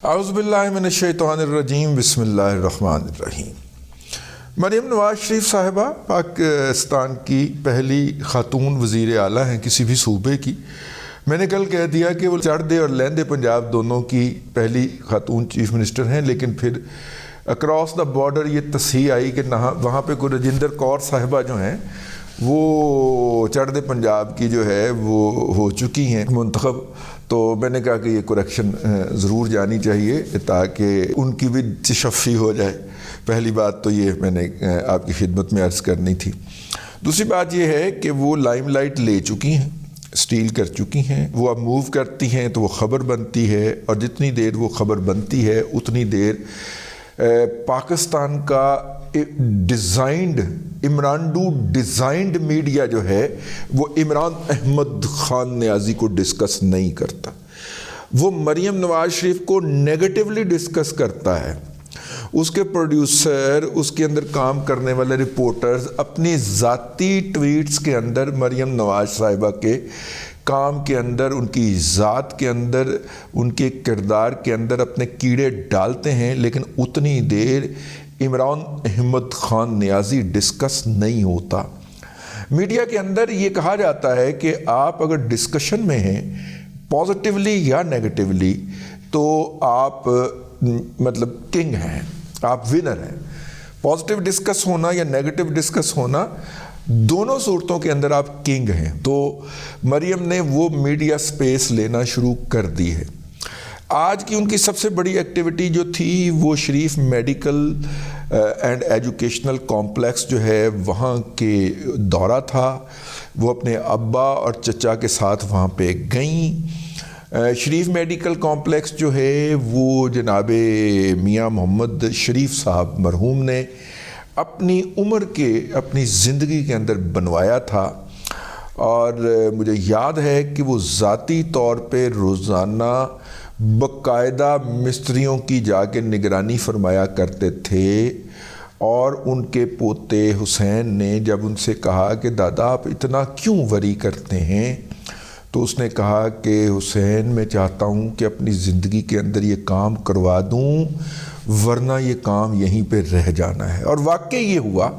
اعوذ باللہ من الشیطان الرجیم بسم اللہ الرحمن الرحیم۔ مریم نواز شریف صاحبہ پاکستان کی پہلی خاتون وزیر اعلیٰ ہیں کسی بھی صوبے کی۔ میں نے کل کہہ دیا کہ وہ چڑھدے اور لہندے پنجاب دونوں کی پہلی خاتون چیف منسٹر ہیں، لیکن پھر اکراس دا بارڈر یہ تصحیح آئی کہ وہاں پہ کوئی رجندر کور صاحبہ جو ہیں وہ چڑھدے پنجاب کی جو ہے وہ ہو چکی ہیں منتخب، تو میں نے کہا کہ یہ کریکشن ضرور جانی چاہیے تاکہ ان کی بھی تشفی ہو جائے۔ پہلی بات تو یہ میں نے آپ کی خدمت میں عرض کرنی تھی۔ دوسری بات یہ ہے کہ وہ لائم لائٹ لے چکی ہیں، اسٹیل کر چکی ہیں، وہ اب موو کرتی ہیں تو وہ خبر بنتی ہے، اور جتنی دیر وہ خبر بنتی ہے اتنی دیر پاکستان کا ڈیزائنڈ میڈیا جو ہے وہ عمران احمد خان نیازی کو ڈسکس نہیں کرتا، وہ مریم نواز شریف کو نیگیٹیولی ڈسکس کرتا ہے۔ اس کے پروڈیوسر، اس کے اندر کام کرنے والے رپورٹرز اپنی ذاتی ٹویٹس کے اندر مریم نواز صاحبہ کے کام کے اندر، ان کی ذات کے اندر، ان کے کردار کے اندر اپنے کیڑے ڈالتے ہیں، لیکن اتنی دیر عمران احمد خان نیازی ڈسکس نہیں ہوتا۔ میڈیا کے اندر یہ کہا جاتا ہے کہ آپ اگر ڈسکشن میں ہیں پازیٹیولی یا نیگیٹیولی تو آپ مطلب کنگ ہیں، آپ ونر ہیں۔ پازیٹیو ڈسکس ہونا یا نیگیٹیو ڈسکس ہونا، دونوں صورتوں کے اندر آپ کنگ ہیں۔ تو مریم نے وہ میڈیا سپیس لینا شروع کر دی ہے۔ آج کی ان کی سب سے بڑی ایکٹیویٹی جو تھی وہ شریف میڈیکل اینڈ ایجوکیشنل کمپلیکس جو ہے وہاں کے دورہ تھا۔ وہ اپنے ابا اور چچا کے ساتھ وہاں پہ گئیں۔ شریف میڈیکل کمپلیکس جو ہے وہ جناب میاں محمد شریف صاحب مرحوم نے اپنی عمر کے، اپنی زندگی کے اندر بنوایا تھا، اور مجھے یاد ہے کہ وہ ذاتی طور پہ روزانہ باقاعدہ مستریوں کی جا کے نگرانی فرمایا کرتے تھے۔ اور ان کے پوتے حسین نے جب ان سے کہا کہ دادا آپ اتنا کیوں وری کرتے ہیں، تو اس نے کہا کہ حسین میں چاہتا ہوں کہ اپنی زندگی کے اندر یہ کام کروا دوں، ورنہ یہ کام یہیں پہ رہ جانا ہے۔ اور واقعی یہ ہوا،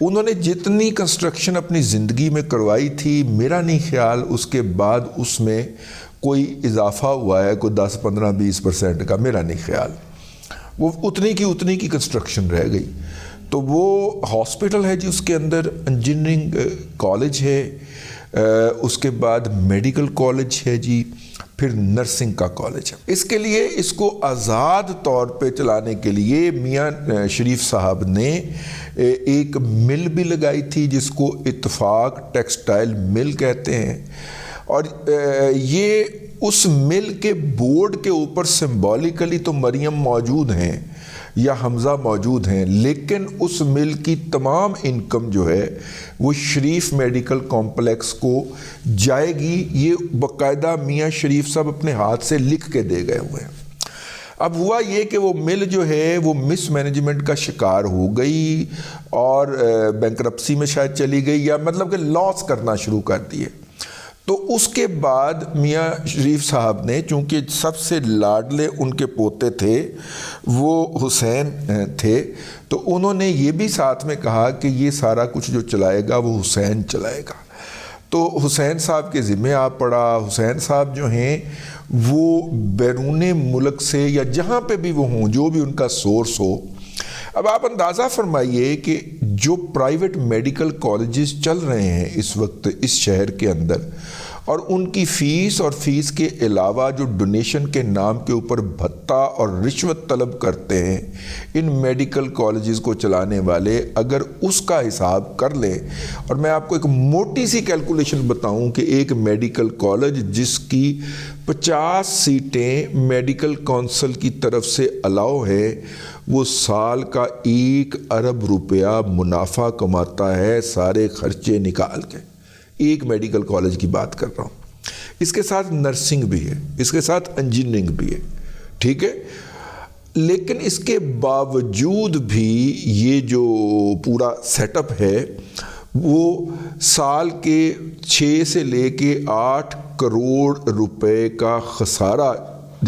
انہوں نے جتنی کنسٹرکشن اپنی زندگی میں کروائی تھی، میرا نہیں خیال اس کے بعد اس میں کوئی اضافہ ہوا ہے، کوئی 10 15 20% کا، میرا نہیں خیال۔ وہ اتنی کی کنسٹرکشن رہ گئی۔ تو وہ ہاسپٹل ہے جی، اس کے اندر انجینئرنگ کالج ہے، اس کے بعد میڈیکل کالج ہے جی، پھر نرسنگ کا کالج ہے۔ اس کے لیے اس کو آزاد طور پہ چلانے کے لیے میاں شریف صاحب نے ایک مل بھی لگائی تھی جس کو اتفاق ٹیکسٹائل مل کہتے ہیں، اور یہ اس مل کے بورڈ کے اوپر سمبولیکلی تو مریم موجود ہیں یا حمزہ موجود ہیں، لیکن اس مل کی تمام انکم جو ہے وہ شریف میڈیکل کمپلیکس کو جائے گی۔ یہ باقاعدہ میاں شریف صاحب اپنے ہاتھ سے لکھ کے دے گئے ہوئے ہیں۔ اب ہوا یہ کہ وہ مل جو ہے وہ مس مینجمنٹ کا شکار ہو گئی اور بینکرپسی میں شاید چلی گئی، یا مطلب کہ لاس کرنا شروع کر دیے۔ تو اس کے بعد میاں شریف صاحب نے، چونکہ سب سے لاڈلے ان کے پوتے تھے وہ حسین تھے، تو انہوں نے یہ بھی ساتھ میں کہا کہ یہ سارا کچھ جو چلائے گا وہ حسین چلائے گا۔ تو حسین صاحب کے ذمہ آپ پڑا۔ حسین صاحب جو ہیں وہ بیرون ملک سے یا جہاں پہ بھی وہ ہوں، جو بھی ان کا سورس ہو، اب آپ اندازہ فرمائیے کہ جو پرائیویٹ میڈیکل کالجز چل رہے ہیں اس وقت اس شہر کے اندر، اور ان کی فیس اور فیس کے علاوہ جو ڈونیشن کے نام کے اوپر بھتہ اور رشوت طلب کرتے ہیں ان میڈیکل کالجز کو چلانے والے، اگر اس کا حساب کر لیں، اور میں آپ کو ایک موٹی سی کیلکولیشن بتاؤں کہ ایک میڈیکل کالج جس کی 50 سیٹیں میڈیکل کونسل کی طرف سے الاؤ ہے، وہ سال کا 1 ارب روپیہ منافع کماتا ہے سارے خرچے نکال کے۔ ایک میڈیکل کالج کی بات کر رہا ہوں۔ اس کے ساتھ نرسنگ بھی ہے، اس کے ساتھ انجینئرنگ بھی ہے، ٹھیک ہے، لیکن اس کے باوجود بھی یہ جو پورا سیٹ اپ ہے وہ سال کے 6 سے لے کے 8 کروڑ روپے کا خسارہ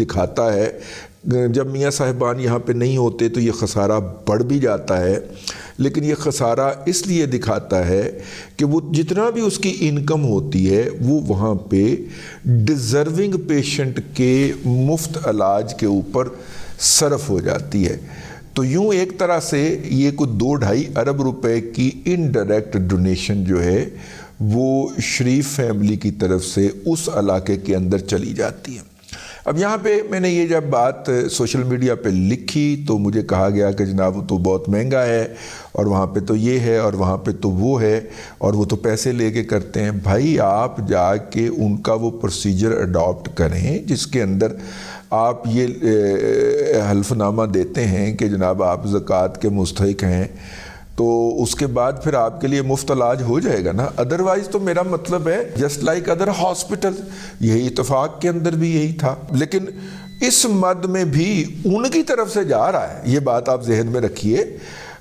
دکھاتا ہے جب میاں صاحبان یہاں پہ نہیں ہوتے تو یہ خسارہ بڑھ بھی جاتا ہے، لیکن یہ خسارہ اس لیے دکھاتا ہے کہ وہ جتنا بھی اس کی انکم ہوتی ہے وہ وہاں پہ ڈیزرونگ پیشنٹ کے مفت علاج کے اوپر صرف ہو جاتی ہے۔ تو یوں ایک طرح سے یہ کوئی 2-2.5 ارب روپے کی انڈائریکٹ ڈونیشن جو ہے وہ شریف فیملی کی طرف سے اس علاقے کے اندر چلی جاتی ہے۔ اب یہاں پہ میں نے یہ جب بات سوشل میڈیا پہ لکھی تو مجھے کہا گیا کہ جناب وہ تو بہت مہنگا ہے، اور وہاں پہ تو یہ ہے، اور وہاں پہ تو وہ ہے، اور وہ تو پیسے لے کے کرتے ہیں۔ بھائی آپ جا کے ان کا وہ پروسیجر اڈاپٹ کریں جس کے اندر آپ یہ حلف نامہ دیتے ہیں کہ جناب آپ زکوٰۃ کے مستحق ہیں، تو اس کے بعد پھر آپ کے لیے مفت علاج ہو جائے گا نا۔ ادروائز تو میرا مطلب ہے جسٹ لائک ادر ہاسپٹل، یہی اتفاق کے اندر بھی یہی تھا، لیکن اس مد میں بھی ان کی طرف سے جا رہا ہے، یہ بات آپ ذہن میں رکھیے،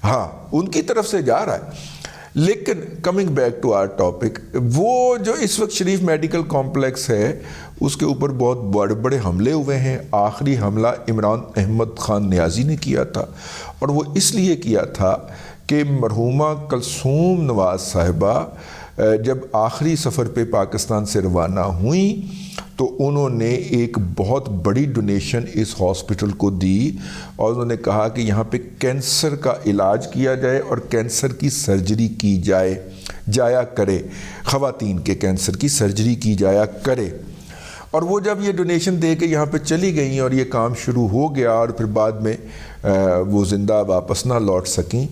ہاں ان کی طرف سے جا رہا ہے۔ لیکن coming back to our topic, وہ جو اس وقت شریف میڈیکل کمپلیکس ہے اس کے اوپر بہت بڑے بڑے حملے ہوئے ہیں۔ آخری حملہ عمران احمد خان نیازی نے کیا تھا، اور وہ اس لیے کیا تھا کہ مرحومہ کلثوم نواز صاحبہ جب آخری سفر پہ پاکستان سے روانہ ہوئیں تو انہوں نے ایک بہت بڑی ڈونیشن اس ہاسپٹل کو دی، اور انہوں نے کہا کہ یہاں پہ کینسر کا علاج کیا جائے اور کینسر کی سرجری کی جایا کرے، خواتین کے کینسر کی سرجری کی جایا کرے۔ اور وہ جب یہ ڈونیشن دے کے یہاں پہ چلی گئیں اور یہ کام شروع ہو گیا، اور پھر بعد میں وہ زندہ واپس نہ لوٹ سکیں،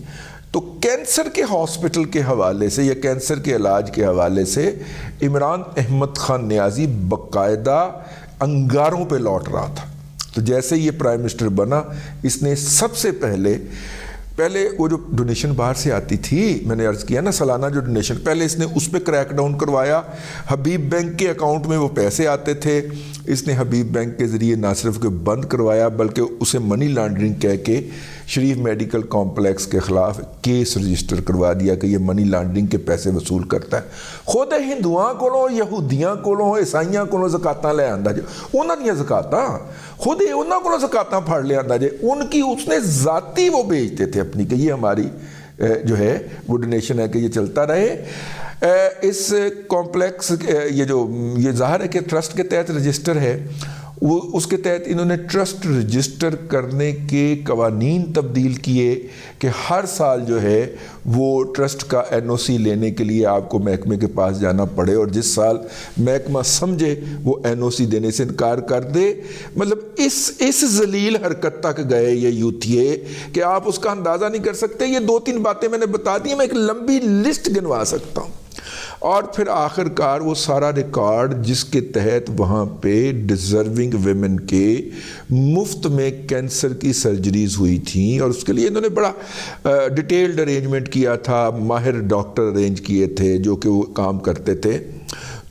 تو کینسر کے ہاسپٹل کے حوالے سے یا کینسر کے علاج کے حوالے سے عمران احمد خان نیازی باقاعدہ انگاروں پہ لوٹ رہا تھا۔ تو جیسے یہ پرائم منسٹر بنا، اس نے سب سے پہلے وہ جو ڈونیشن باہر سے آتی تھی، میں نے عرض کیا نا سالانہ جو ڈونیشن، پہلے اس نے اس پہ کریک ڈاؤن کروایا۔ حبیب بینک کے اکاؤنٹ میں وہ پیسے آتے تھے، اس نے حبیب بینک کے ذریعے نہ صرف کہ بند کروایا بلکہ اسے منی لانڈرنگ کہہ کے شریف میڈیکل کمپلیکس کے خلاف کیس رجسٹر کروا دیا کہ یہ منی لانڈرنگ کے پیسے وصول کرتا ہے۔ خود ہندوؤں کولوں، یہودیاں کولوں، عیسائیاں کولوں زکاتاں لے آندا جے، انہاں دیاں زکاتاں خود ہی انہاں کولوں زکاتاں پھڑ لے آندا جے، ان کی اس نے ذاتی وہ بیچتے تھے اپنی کہ یہ ہماری جو ہے وہ ڈونیشن ہے کہ یہ چلتا رہے۔ اس کمپلیکس یہ ظاہر ہے کہ ٹرسٹ کے تحت رجسٹر ہے، وہ اس کے تحت انہوں نے ٹرسٹ رجسٹر کرنے کے قوانین تبدیل کیے کہ ہر سال جو ہے وہ ٹرسٹ کا NOC لینے کے لیے آپ کو محکمے کے پاس جانا پڑے، اور جس سال محکمہ سمجھے وہ NOC دینے سے انکار کر دے۔ مطلب اس ذلیل حرکت تک گئے یہ یوتھیے کہ آپ اس کا اندازہ نہیں کر سکتے۔ یہ 2-3 باتیں میں نے بتا دی، میں ایک لمبی لسٹ گنوا سکتا ہوں۔ اور پھر آخر کار وہ سارا ریکارڈ جس کے تحت وہاں پہ ڈیزرونگ ویمن کے مفت میں کینسر کی سرجریز ہوئی تھیں، اور اس کے لیے انہوں نے بڑا ڈیٹیلڈ ارینجمنٹ کیا تھا، ماہر ڈاکٹر ارینج کیے تھے جو کہ وہ کام کرتے تھے۔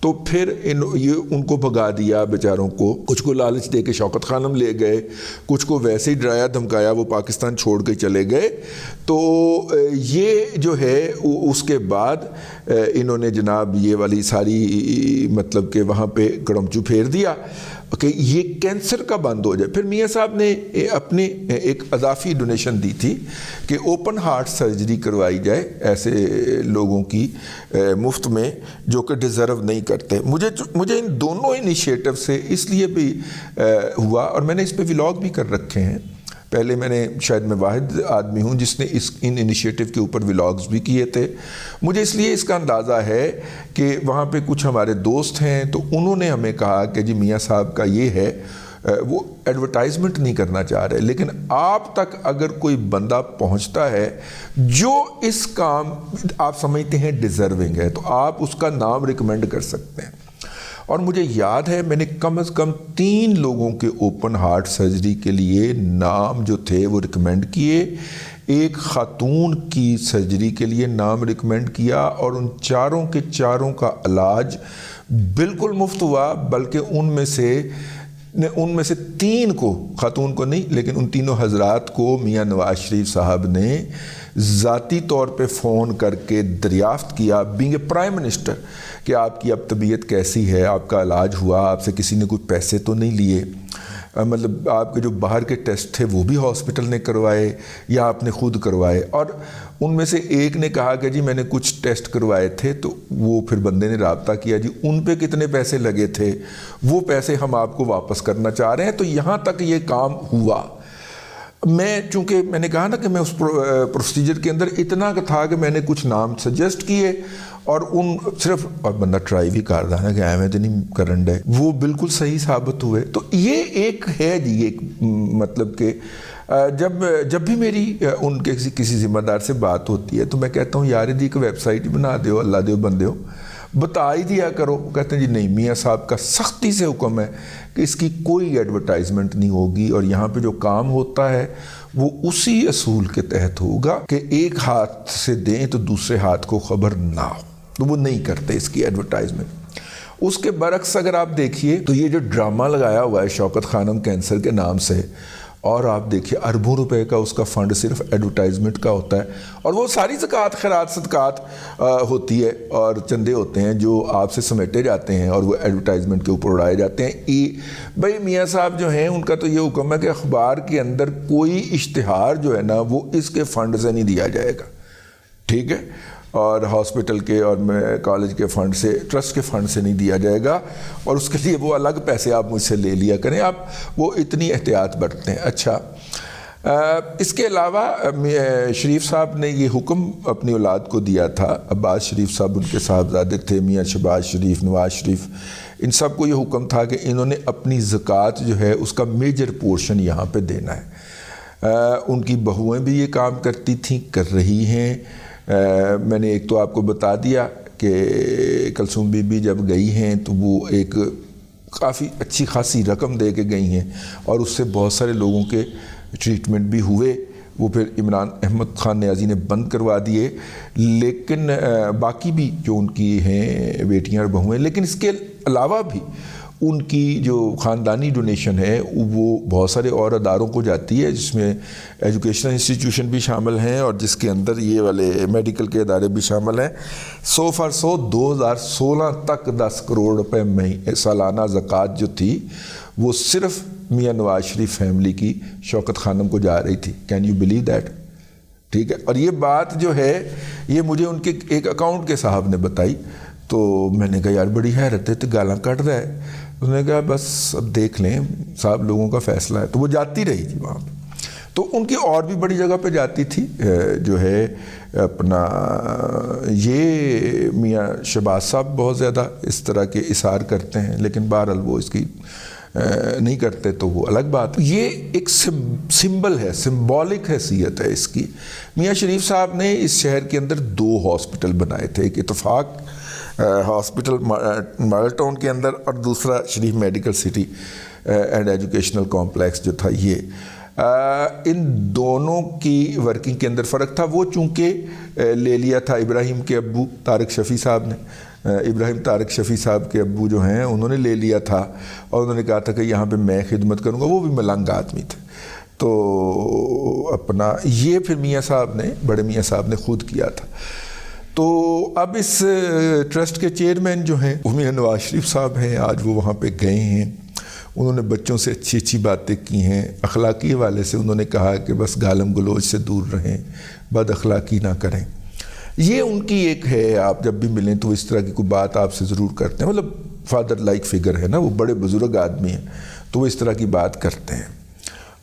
تو پھر ان کو بھگا دیا بیچاروں کو، کچھ کو لالچ دے کے شوکت خانم لے گئے، کچھ کو ویسے ہی ڈرایا دھمکایا وہ پاکستان چھوڑ کے چلے گئے۔ تو یہ جو ہے اس کے بعد انہوں نے جناب یہ والی ساری مطلب کہ وہاں پہ گڑمچو پھیر دیا کہ یہ کینسر کا بند ہو جائے۔ پھر میاں صاحب نے اپنی ایک اضافی ڈونیشن دی تھی کہ اوپن ہارٹ سرجری کروائی جائے ایسے لوگوں کی مفت میں جو کہ ڈیزرو نہیں کرتے۔ مجھے ان دونوں انیشیٹو سے اس لیے بھی ہوا، اور میں نے اس پہ ولاگ بھی کر رکھے ہیں، پہلے میں نے شاید میں واحد آدمی ہوں جس نے ان انیشیٹو کے اوپر ولاگز بھی کیے تھے۔ مجھے اس لیے اس کا اندازہ ہے کہ وہاں پہ کچھ ہمارے دوست ہیں تو انہوں نے ہمیں کہا کہ جی میاں صاحب کا یہ ہے، وہ ایڈورٹائزمنٹ نہیں کرنا چاہ رہے، لیکن آپ تک اگر کوئی بندہ پہنچتا ہے جو اس کام آپ سمجھتے ہیں ڈیزرونگ ہے تو آپ اس کا نام ریکمینڈ کر سکتے ہیں۔ اور مجھے یاد ہے میں نے کم از کم 3 لوگوں کے اوپن ہارٹ سرجری کے لیے نام جو تھے وہ ریکمینڈ کیے۔ ایک خاتون کی سرجری کے لیے نام ریکمینڈ کیا، اور ان چاروں کے چاروں کا علاج بالکل مفت ہوا، بلکہ ان میں سے 3 کو، خاتون کو نہیں لیکن ان تینوں حضرات کو میاں نواز شریف صاحب نے ذاتی طور پہ فون کر کے دریافت کیا بینگ اے پرائم منسٹر کہ آپ کی اب طبیعت کیسی ہے، آپ کا علاج ہوا، آپ سے کسی نے کوئی پیسے تو نہیں لیے۔ مطلب آپ کے جو باہر کے ٹیسٹ تھے وہ بھی ہاسپٹل نے کروائے یا آپ نے خود کروائے؟ اور ان میں سے ایک نے کہا کہ جی میں نے کچھ ٹیسٹ کروائے تھے، تو وہ پھر بندے نے رابطہ کیا، جی ان پہ کتنے پیسے لگے تھے، وہ پیسے ہم آپ کو واپس کرنا چاہ رہے ہیں۔ تو یہاں تک یہ کام ہوا۔ چونکہ میں نے کہا نا کہ میں اس پروسیجر کے اندر اتنا تھا کہ میں نے کچھ نام سجیسٹ کیے اور اور بندہ ٹرائی بھی کر رہا ہے کہ ایویں تو نہیں کرن ڈے، وہ بالکل صحیح ثابت ہوئے۔ تو یہ ایک ہے جی، ایک مطلب کہ جب بھی میری ان کے کسی ذمہ دار سے بات ہوتی ہے تو میں کہتا ہوں یار دی ایک ویب سائٹ بنا دیو، اللہ دیو بندیو، بتا ہی دیا کرو۔ کہتے ہیں جی نہیں، میاں صاحب کا سختی سے حکم ہے کہ اس کی کوئی ایڈورٹائزمنٹ نہیں ہوگی، اور یہاں پہ جو کام ہوتا ہے وہ اسی اصول کے تحت ہوگا کہ ایک ہاتھ سے دیں تو دوسرے ہاتھ کو خبر نہ ہو، تو وہ نہیں کرتے اس کی ایڈورٹائزمنٹ۔ اس کے برعکس اگر آپ دیکھیے تو یہ جو ڈرامہ لگایا ہوا ہے شوکت خانم کینسر کے نام سے، اور آپ دیکھیے اربوں روپے کا اس کا فنڈ صرف ایڈورٹائزمنٹ کا ہوتا ہے، اور وہ ساری زکوٰۃ خیرات صدقات ہوتی ہے اور چندے ہوتے ہیں جو آپ سے سمیٹے جاتے ہیں اور وہ ایڈورٹائزمنٹ کے اوپر اڑائے جاتے ہیں۔ بھائی میاں صاحب جو ہیں ان کا تو یہ حکم ہے کہ اخبار کے اندر کوئی اشتہار جو ہے نا وہ اس کے فنڈ سے نہیں دیا جائے گا، ٹھیک ہے، اور ہاسپٹل کے اور کالج کے فنڈ سے، ٹرسٹ کے فنڈ سے نہیں دیا جائے گا، اور اس کے لیے وہ الگ پیسے آپ مجھ سے لے لیا کریں۔ آپ وہ اتنی احتیاط برتیں۔ اچھا، اس کے علاوہ شریف صاحب نے یہ حکم اپنی اولاد کو دیا تھا، عباس شریف صاحب ان کے صاحبزادے تھے، میاں شہباز شریف، نواز شریف، ان سب کو یہ حکم تھا کہ انہوں نے اپنی زکوٰۃ جو ہے اس کا میجر پورشن یہاں پہ دینا ہے۔ ان کی بہویں بھی یہ کام کرتی تھیں، کر رہی ہیں۔ میں نے ایک تو آپ کو بتا دیا کہ کلثوم بی بی جب گئی ہیں تو وہ ایک کافی اچھی خاصی رقم دے کے گئی ہیں، اور اس سے بہت سارے لوگوں کے ٹریٹمنٹ بھی ہوئے، وہ پھر عمران احمد خان نیازی نے بند کروا دیے، لیکن باقی بھی جو ان کی ہیں بیٹیاں اور بہویں، لیکن اس کے علاوہ بھی ان کی جو خاندانی ڈونیشن ہے وہ بہت سارے اور اداروں کو جاتی ہے، جس میں ایجوکیشنل انسٹیٹیوشن بھی شامل ہیں اور جس کے اندر یہ والے میڈیکل کے ادارے بھی شامل ہیں۔ 2016 تک 10 کروڑ روپے سالانہ زکوٰۃ جو تھی وہ صرف میاں نواز شریف فیملی کی شوکت خانم کو جا رہی تھی۔ Can you believe that? ٹھیک ہے، اور یہ بات جو ہے یہ مجھے ان کے ایک اکاؤنٹ کے صاحب نے بتائی، تو میں نے کہا یار بڑی حیرت ہے، تو گالاں کٹ رہا ہے۔ انہوں نے کہا بس اب دیکھ لیں صاحب، لوگوں کا فیصلہ ہے۔ تو وہ جاتی رہی تھی وہاں پہ، تو ان کی اور بھی بڑی جگہ پہ جاتی تھی، جو ہے اپنا یہ میاں شہباز صاحب بہت زیادہ اس طرح کے اظہار کرتے ہیں، لیکن بہرحال وہ اس کی نہیں کرتے تو وہ الگ بات۔ یہ ایک سمبل ہے، سمبولک حیثیت ہے اس کی۔ میاں شریف صاحب نے اس شہر کے اندر 2 ہاسپٹل بنائے تھے، ایک اتفاق ہاسپٹل ماڈل ٹاؤن کے اندر، اور دوسرا Sharif medical city and educational complex جو تھا یہ۔ ان دونوں کی ورکنگ کے اندر فرق تھا۔ وہ چونکہ لے لیا تھا ابراہیم کے ابو طارق شفیع صاحب نے، ابراہیم طارق شفیع صاحب کے ابو جو ہیں انہوں نے لے لیا تھا، اور انہوں نے کہا تھا کہ یہاں پہ میں خدمت کروں گا، وہ بھی ملنگ آدمی تھے۔ تو اپنا یہ پھر میاں صاحب نے، بڑے میاں صاحب نے خود کیا تھا۔ تو اب اس ٹرسٹ کے چیئرمین جو ہیں وہ میاں نواز شریف صاحب ہیں، آج وہ وہاں پہ گئے ہیں، انہوں نے بچوں سے اچھی اچھی باتیں کی ہیں، اخلاقی حوالے سے انہوں نے کہا کہ بس گالم گلوچ سے دور رہیں، بد اخلاقی نہ کریں۔ یہ ان کی ایک ہے، آپ جب بھی ملیں تو اس طرح کی کوئی بات آپ سے ضرور کرتے ہیں، مطلب فادر لائک فگر ہے نا، وہ بڑے بزرگ آدمی ہیں تو وہ اس طرح کی بات کرتے ہیں۔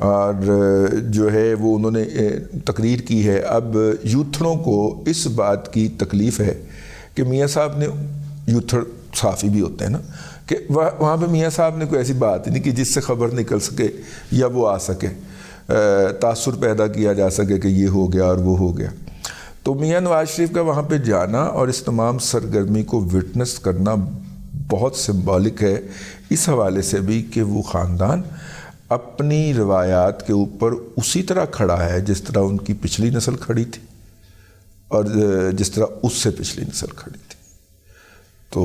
اور جو ہے وہ انہوں نے تقریر کی ہے۔ اب یوتھڑوں کو اس بات کی تکلیف ہے کہ میاں صاحب نے، یوتھڑ صحافی بھی ہوتے ہیں نا، کہ وہاں پہ میاں صاحب نے کوئی ایسی بات ہی نہیں کہ جس سے خبر نکل سکے یا وہ آ سکے، تاثر پیدا کیا جا سکے کہ یہ ہو گیا اور وہ ہو گیا۔ تو میاں نواز شریف کا وہاں پہ جانا اور اس تمام سرگرمی کو وٹنس کرنا بہت سمبولک ہے، اس حوالے سے بھی کہ وہ خاندان اپنی روایات کے اوپر اسی طرح کھڑا ہے جس طرح ان کی پچھلی نسل کھڑی تھی اور جس طرح اس سے پچھلی نسل کھڑی تھی۔ تو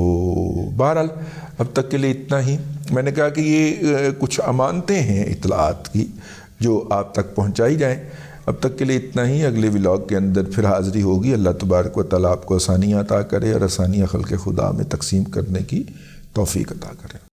بہرحال اب تک کے لیے اتنا ہی۔ میں نے کہا کہ یہ کچھ امانتیں ہیں اطلاعات کی جو آپ تک پہنچائی جائیں۔ اب تک کے لیے اتنا ہی، اگلے ولاگ کے اندر پھر حاضری ہوگی۔ اللہ تبارک و تعالیٰ آپ کو آسانیاں عطا کرے اور آسانیاں خلق خدا میں تقسیم کرنے کی توفیق عطا کرے۔